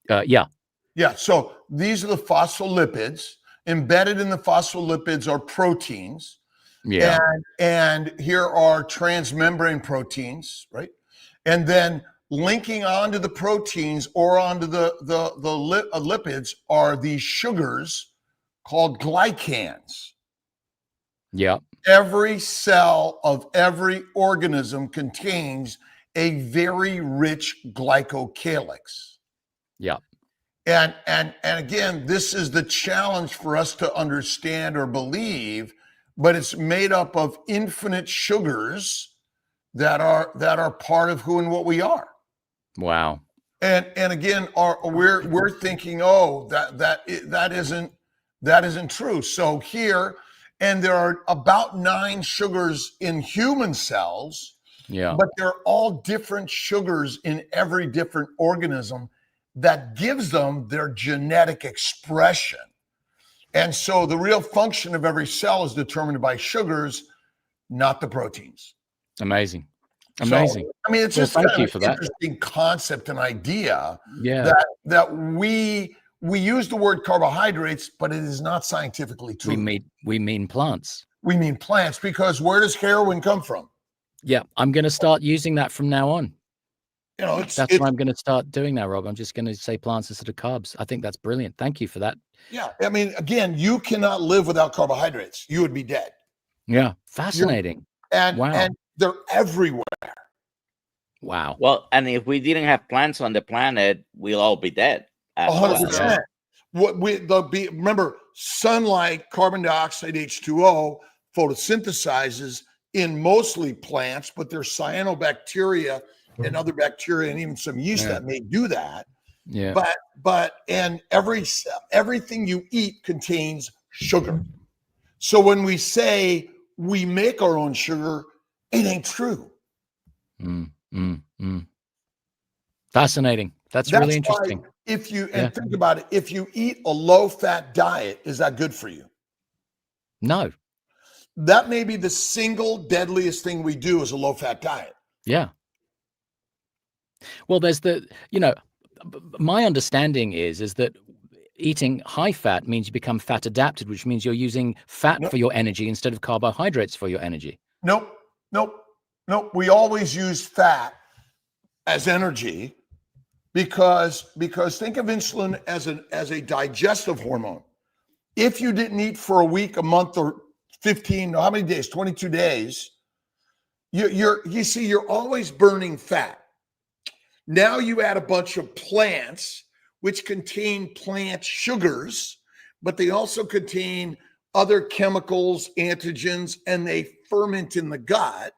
Yeah. Yeah. So these are the phospholipids. Embedded in the phospholipids are proteins. Yeah. And here are transmembrane proteins, right? And then linking onto the proteins or onto the lipids are these sugars called glycans. Yeah. Every cell of every organism contains a very rich glycocalyx. Yeah. And again, this is the challenge for us to understand or believe, but it's made up of infinite sugars that are part of who and what we are. Wow. And again, we're thinking, oh, that isn't true. So here, and there are about 9 sugars in human cells. Yeah. But they're all different sugars in every different organism that gives them their genetic expression. And so the real function of every cell is determined by sugars, not the proteins. Amazing. So, I mean, it's just thank kind you of for an interesting concept and idea. Yeah. That we use the word carbohydrates, but it is not scientifically true. We mean plants. We mean plants, because where does heroin come from? Yeah, I'm going to start using that from now on. You know, that's what I'm going to start doing now, Rob. I'm just going to say plants instead of carbs. I think that's brilliant. Thank you for that. Yeah, I mean, again, you cannot live without carbohydrates. You would be dead. Yeah, fascinating. And they're everywhere. Wow. Well, and if we didn't have plants on the planet, we'll all be dead. 100%. Remember, sunlight, carbon dioxide, H2O, photosynthesizes in mostly plants, but there's cyanobacteria and other bacteria and even some yeast that may do that. Yeah. But everything you eat contains sugar. So when we say we make our own sugar, it ain't true. Fascinating. That's really interesting. Why if you, and think about it, if you eat a low-fat diet, is that good for you? No. That may be the single deadliest thing we do is a low-fat diet. Yeah. Well, there's my understanding is that eating high fat means you become fat adapted, which means you're using fat for your energy instead of carbohydrates for your energy. Nope. We always use fat as energy because think of insulin as a digestive hormone. If you didn't eat for a week, a month, or 15, how many days? 22 days. You're always burning fat. Now you add a bunch of plants which contain plant sugars, but they also contain other chemicals, antigens, and they ferment in the gut,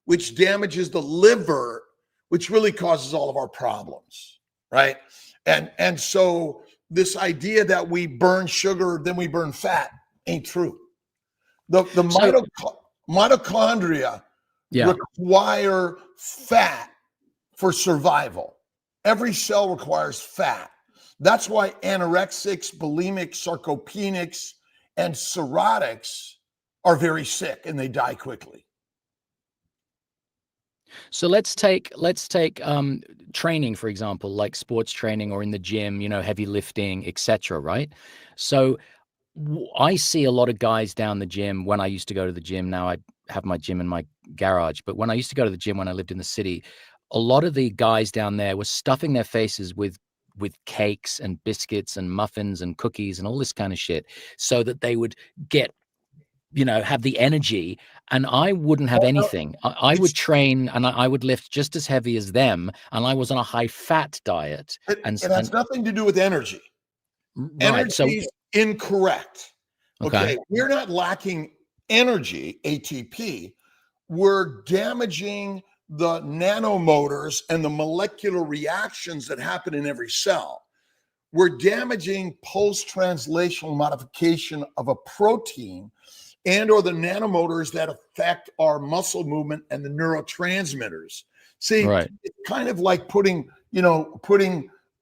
which damages the liver, which really causes all of our problems, right? And so this idea that we burn sugar, then we burn fat, ain't true. The mitochondria require fat for survival. Every cell requires fat. That's why anorexics, bulimics, sarcopenics, and cirrhotics are very sick and they die quickly. So let's take training, for example, like sports training or in the gym, heavy lifting, etc. Right? So I see a lot of guys down the gym. When I used to go to the gym, now I have my gym in my garage. But when I used to go to the gym when I lived in the city, a lot of the guys down there were stuffing their faces with cakes and biscuits and muffins and cookies and all this kind of shit so that they would get, have the energy. And I wouldn't have anything. I would train and I would lift just as heavy as them. And I was on a high fat diet. And it has nothing to do with energy. Energy is incorrect. Okay. We're not lacking energy, ATP. We're damaging the nanomotors and the molecular reactions that happen in every cell. We're damaging post-translational modification of a protein and or the nanomotors that affect our muscle movement and the neurotransmitters. See, it's kind of like putting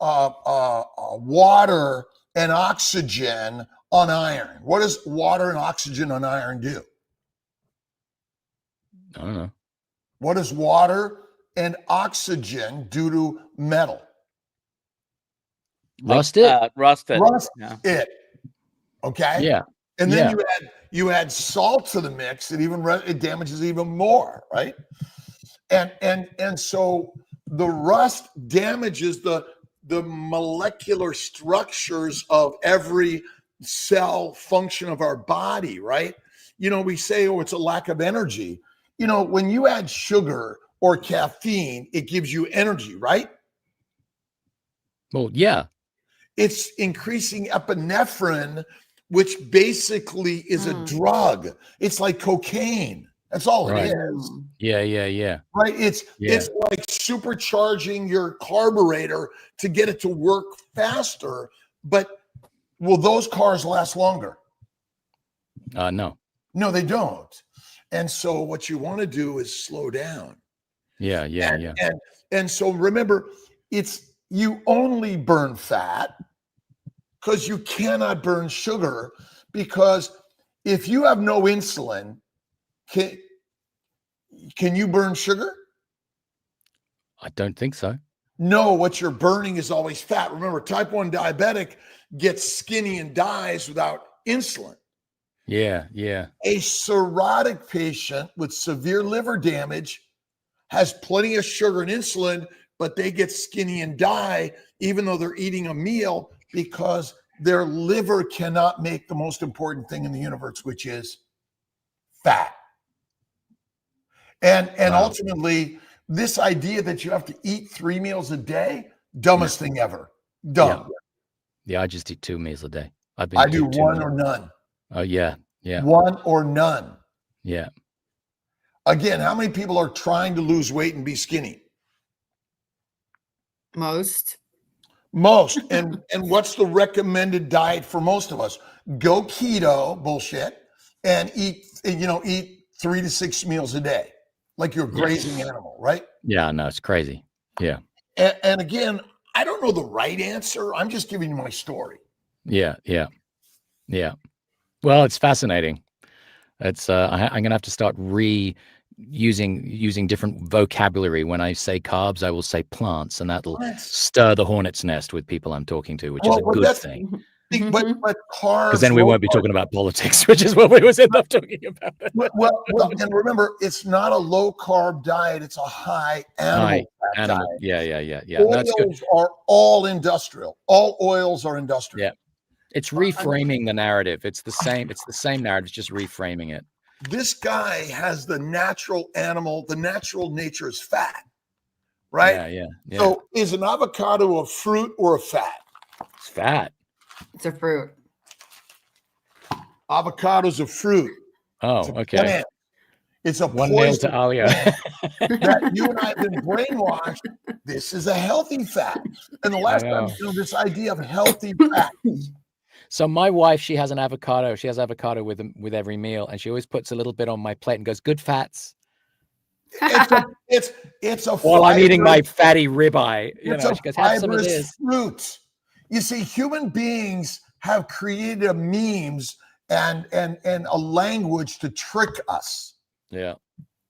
water and oxygen on iron. What does water and oxygen on iron do? I don't know. What does water and oxygen do to metal? Rust it. Rust it. It. Okay. Yeah. And then you add salt to the mix, it damages even more, right? And so the rust damages the molecular structures of every cell function of our body, right? We say, oh, it's a lack of energy. When you add sugar or caffeine, it gives you energy, right? Well, yeah. It's increasing epinephrine, which basically is a drug. It's like cocaine. That's all it is. Yeah. Right? It's like supercharging your carburetor to get it to work faster. But will those cars last longer? No. No, they don't. And so what you want to do is slow down. Yeah. And so remember, you only burn fat because you cannot burn sugar, because if you have no insulin, can you burn sugar? I don't think so. No, what you're burning is always fat. Remember, type 1 diabetic gets skinny and dies without insulin. Yeah. A cirrhotic patient with severe liver damage has plenty of sugar and insulin, but they get skinny and die even though they're eating a meal, because their liver cannot make the most important thing in the universe, which is fat. And ultimately, this idea that you have to eat 3 meals a day, dumbest thing ever. Dumb. Yeah, I just eat 2 meals a day. I do 1 or none. Oh, yeah. 1 or none. Yeah. Again, how many people are trying to lose weight and be skinny? Most. And what's the recommended diet for most of us? Go keto, bullshit. and eat 3 to 6 meals a day, like you're a grazing animal, right? Yeah, no, it's crazy. Yeah. And again, I don't know the right answer. I'm just giving you my story. Yeah. Well, it's fascinating. It's I'm gonna have to start using different vocabulary. When I say carbs, I will say plants, and that'll stir the hornet's nest with people I'm talking to, which is a good thing. But carbs, Because then we won't be talking about politics, which is what we was end up talking about. well, and remember, it's not a low carb diet; it's a high animal fat diet. Yeah. Oils are all industrial. All oils are industrial. Yeah, it's reframing the narrative. It's the same. It's the same narrative. It's just reframing it. This guy has the natural nature is fat, right? Yeah. So is an avocado a fruit or a fat? It's fat. It's a fruit. Avocado's a fruit. Oh, okay. Plant. It's a One nail to Alia. that you and I have been brainwashed. This is a healthy fat. And the last time, this idea of healthy fat. So my wife, she has an avocado. She has avocado with every meal, and she always puts a little bit on my plate and goes, "Good fats." It's a while I'm eating my fatty ribeye, she goes, "Have some of this." Fruit. You see, human beings have created memes and a language to trick us. Yeah.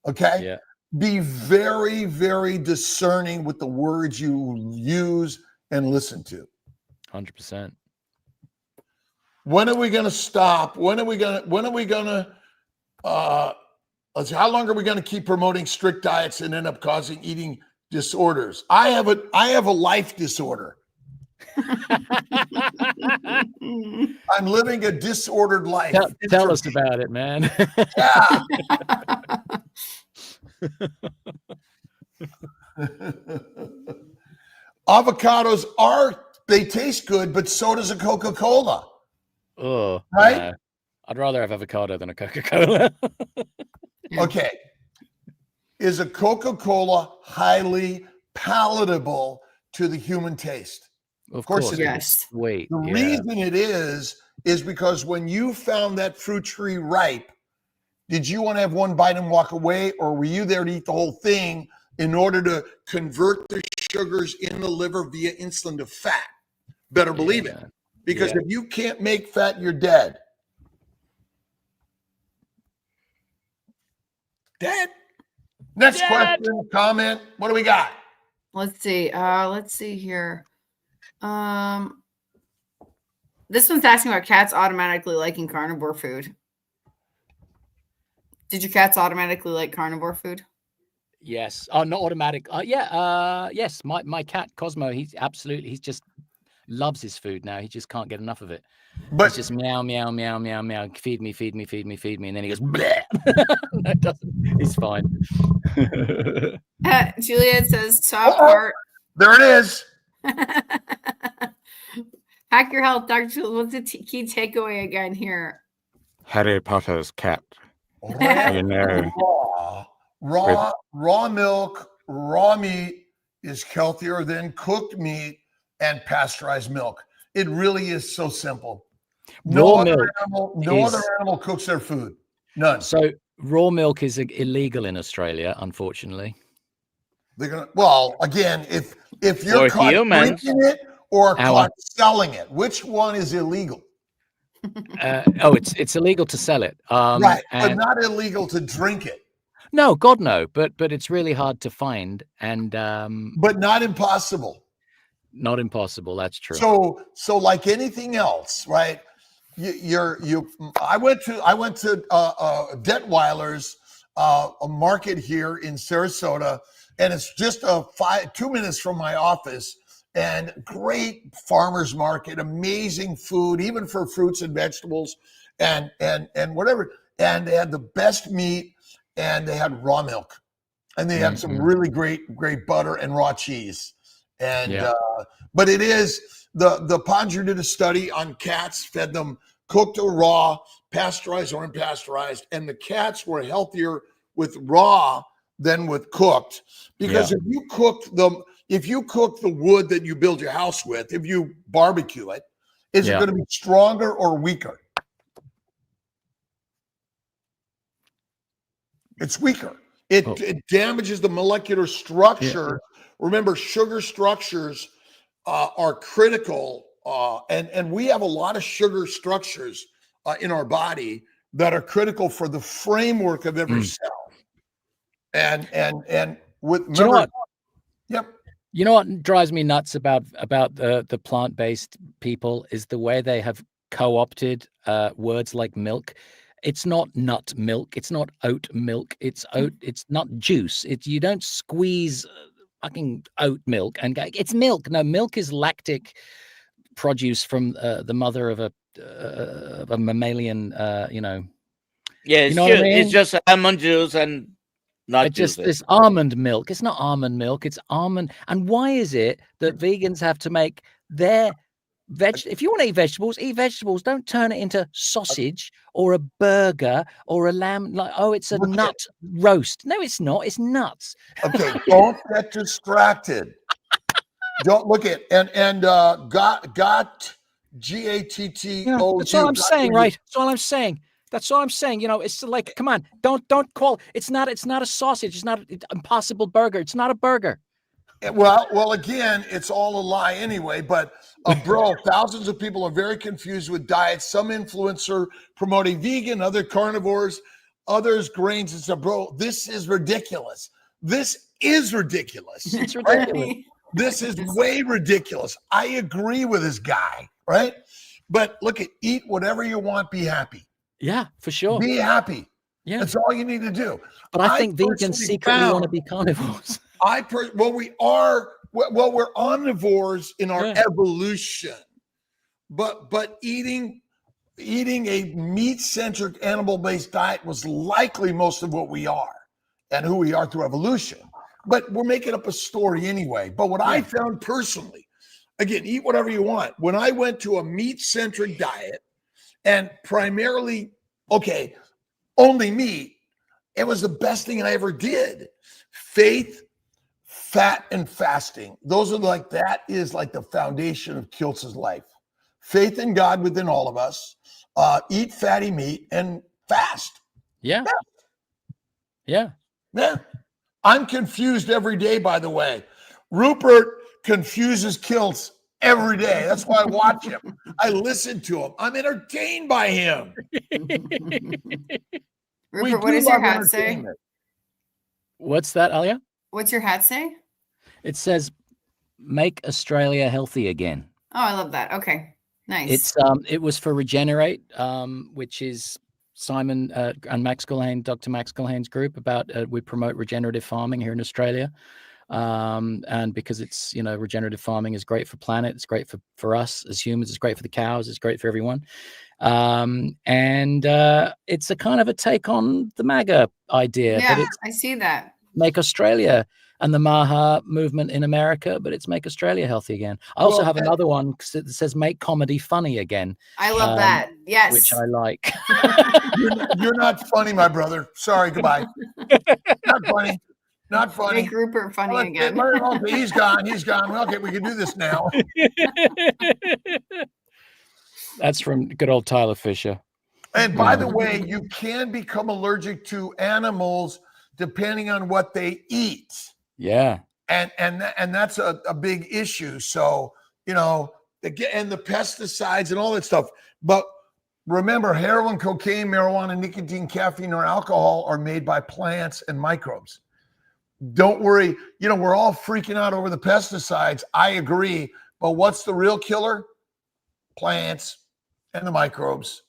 Okay. Yeah. Be very, very discerning with the words you use and listen to. 100%. When are we going to stop? When are we going to, let's see, how long are we going to keep promoting strict diets and end up causing eating disorders? I have a life disorder. I'm living a disordered life. Tell us about it, man. Yeah. Avocados they taste good, but so does a Coca-Cola. Oh, right? No. I'd rather have avocado than a Coca-Cola. Okay. Is a Coca-Cola highly palatable to the human taste? Of course it yes. is. Wait. The reason it is because when you found that fruit tree ripe, did you want to have one bite and walk away, or were you there to eat the whole thing in order to convert the sugars in the liver via insulin to fat? Better believe it. Because if you can't make fat, you're dead. Dead. Next question, comment. What do we got? Let's see. Let's see here. This one's asking about cats automatically liking carnivore food. Did your cats automatically like carnivore food? Yes. Oh, not automatic. Yes. My cat Cosmo, he just loves his food now. He just can't get enough of it. But it's just meow, meow, meow, meow, meow. Feed me, feed me, feed me, feed me. And then he goes, bleh. No, it doesn't. He's fine. Juliet says top part. There it is. Hack your health, Dr. Kiltz. What's the key takeaway again here? Harry Potter's cat. Raw milk, raw meat is healthier than cooked meat and pasteurized milk. It really is so simple. No other animal cooks their food. None. So raw milk is illegal in Australia, unfortunately. Again, if you're caught drinking it or caught selling it, which one is illegal? It's illegal to sell it. Right, but not illegal to drink it. No, God no, but it's really hard to find, and but not impossible. Not impossible. That's true. So like anything else, right? I went to Detweiler's, a market here in Sarasota, and it's just 2 minutes from my office. And great farmers market, amazing food, even for fruits and vegetables, and whatever. And they had the best meat, and they had raw milk, and they had some really great butter and raw cheese. And but it is the Podger did a study on cats, fed them cooked or raw, pasteurized or unpasteurized, and the cats were healthier with raw than with cooked, because if you cook the wood that you build your house with, if you barbecue it, is it going to be stronger or weaker? It's weaker. It damages the molecular structure. Remember, sugar structures are critical, and we have a lot of sugar structures in our body that are critical for the framework of every cell. And with, remember, you know what? Yep. You know what drives me nuts about the plant-based people is the way they have co-opted words like milk. It's not nut milk. It's not oat milk. It's oat. It's not juice. You don't squeeze fucking oat milk and go, it's milk. No, milk is lactic produce from the mother of a mammalian. You know. Yeah, it's, you know what I mean? It's just almond juice and not just this almond milk. It's not almond milk. It's almond. And why is it that vegans have to make their if you want to eat vegetables, don't turn it into sausage or a burger or a lamb. Like, oh, it's a nut roast. No, it's not. It's nuts. Okay, don't get distracted. Don't look at got GATTO. That's all I'm saying, right? That's all I'm saying. That's all I'm saying. You know, it's like, come on, don't call. It's not a sausage. It's not an Impossible Burger. It's not a burger. Well, again, it's all a lie anyway. But bro, thousands of people are very confused with diets. Some influencer promoting vegan, other carnivores, others grains and stuff. Bro, this is ridiculous. This is ridiculous. It's ridiculous. This is way ridiculous. I agree with this guy, right? But look at eat whatever you want. Be happy. Yeah, for sure. Be happy. Yeah, that's all you need to do. But I think vegans secretly want to be carnivores. We're omnivores in our evolution, but eating a meat-centric, animal-based diet was likely most of what we are and who we are through evolution. But we're making up a story anyway. But what I found personally, again, eat whatever you want. When I went to a meat-centric diet and primarily, only meat, it was the best thing I ever did. Faith, fat, and fasting. Those are that is like the foundation of Kiltz's life. Faith in God within all of us. Eat fatty meat and fast. Yeah. I'm confused every day, by the way. Rupert confuses Kiltz every day. That's why I watch him. I listen to him. I'm entertained by him. Rupert, what does your hat say? What's that, Alia? What's your hat say? It says, "Make Australia healthy again." Oh, I love that. Okay, nice. It was for Regenerate, which is Simon and Max Culhane, Dr. Max Culhane's group. We promote regenerative farming here in Australia, and because it's regenerative farming is great for planet, it's great for us as humans, it's great for the cows, it's great for everyone, and it's a kind of a take on the MAGA idea. Yeah, I see that. Make Australia. And the Maha movement in America, but it's make Australia healthy again. I also have another one that says make comedy funny again. I love that. Yes. Which I like. You're not funny, my brother. Sorry, goodbye. Not funny. Not funny. Make Rupert funny again. Okay, he's gone. Okay, we can do this now. That's from good old Tyler Fisher. And by the way, you can become allergic to animals depending on what they eat. Yeah. And that's a big issue. So, and the pesticides and all that stuff. But remember, heroin, cocaine, marijuana, nicotine, caffeine, or alcohol are made by plants and microbes. Don't worry. We're all freaking out over the pesticides. I agree. But what's the real killer? Plants and the microbes.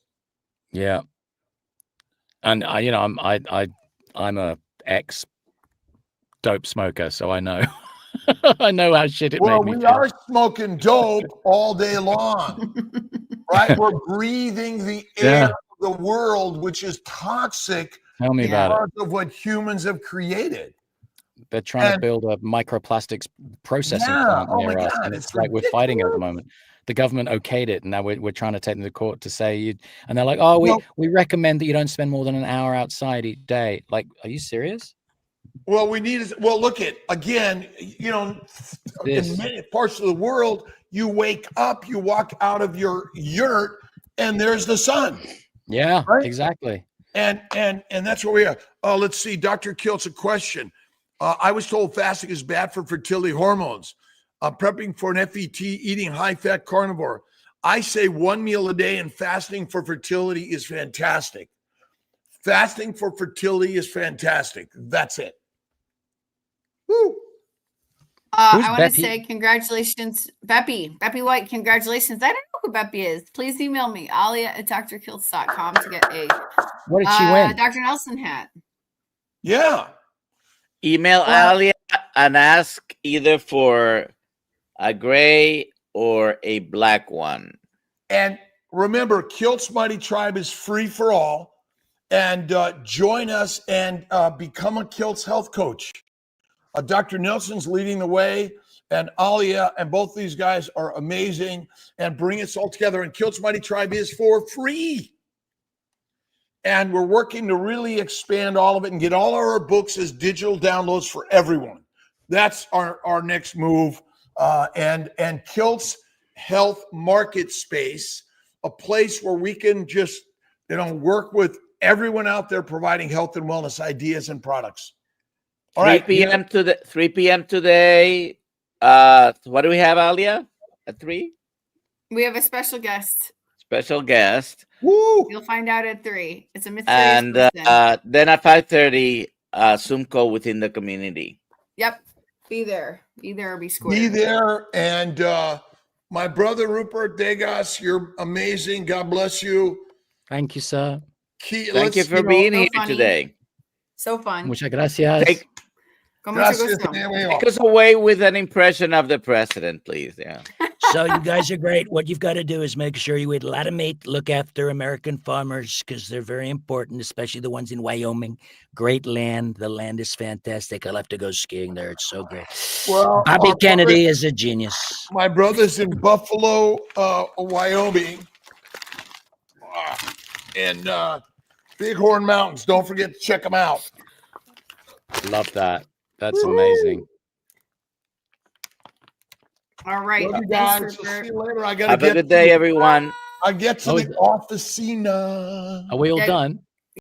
Yeah. And I'm a ex dope smoker, so I know. I know how shit it made me feel. We are smoking dope all day long, right? We're breathing the air of the world, which is toxic. Tell me about it. Of what humans have created. They're trying to build a microplastics processing plant near us, and it's like we're fighting at the moment. The government okayed it, and now we're trying to take them to court to say and they're like, we recommend that you don't spend more than an hour outside each day. Like, are you serious? Well, look at, again, in many parts of the world, you wake up, you walk out of your yurt, and there's the sun. Yeah, right? Exactly. And that's where we are. Let's see, Dr. Kiltz, a question. I was told fasting is bad for fertility hormones. I'm prepping for an FET, eating high-fat carnivore. I say 1 meal a day, and fasting for fertility is fantastic. Fasting for fertility is fantastic. That's it. Woo. I want to say congratulations, Beppy White. Congratulations. I don't know who Beppy is. Please email me, alia@drkiltz.com to get a what did she win? Dr. Nelson hat. Yeah. Email Alia and ask either for a gray or a black one. And remember, Kiltz Mighty Tribe is free for all. And join us and become a Kiltz health coach. Dr. Nelson's leading the way, and Alia, and both these guys are amazing and bring us all together. And Kiltz Mighty Tribe is for free. And we're working to really expand all of it and get all our books as digital downloads for everyone. That's our next move. And Kiltz Health Market Space, a place where we can just, work with everyone out there providing health and wellness ideas and products. All right. 3 p.m. today. What do we have, Alia? At 3? We have a special guest. Woo! You'll find out at 3. It's a mysterious And person. then at 5:30, Zoom call within the community. Yep. Be there. Be there or be square. Be there. And my brother, Rupert Degas, you're amazing. God bless you. Thank you, sir. Thank you for being here today. So fun. Muchas gracias. Take us away with an impression of the president, please. Yeah. So you guys are great. What you've got to do is make sure you eat a lot of meat, look after American farmers because they're very important, especially the ones in Wyoming. Great land. The land is fantastic. I'll have to go skiing there. It's so great. Well, Bobby Kennedy is a genius. My brother's in Buffalo, Wyoming. And Bighorn Mountains. Don't forget to check them out. Love that. That's amazing. All right. Love you guys. See you later. Have a good day, everyone. I get to the officina. Are we all done?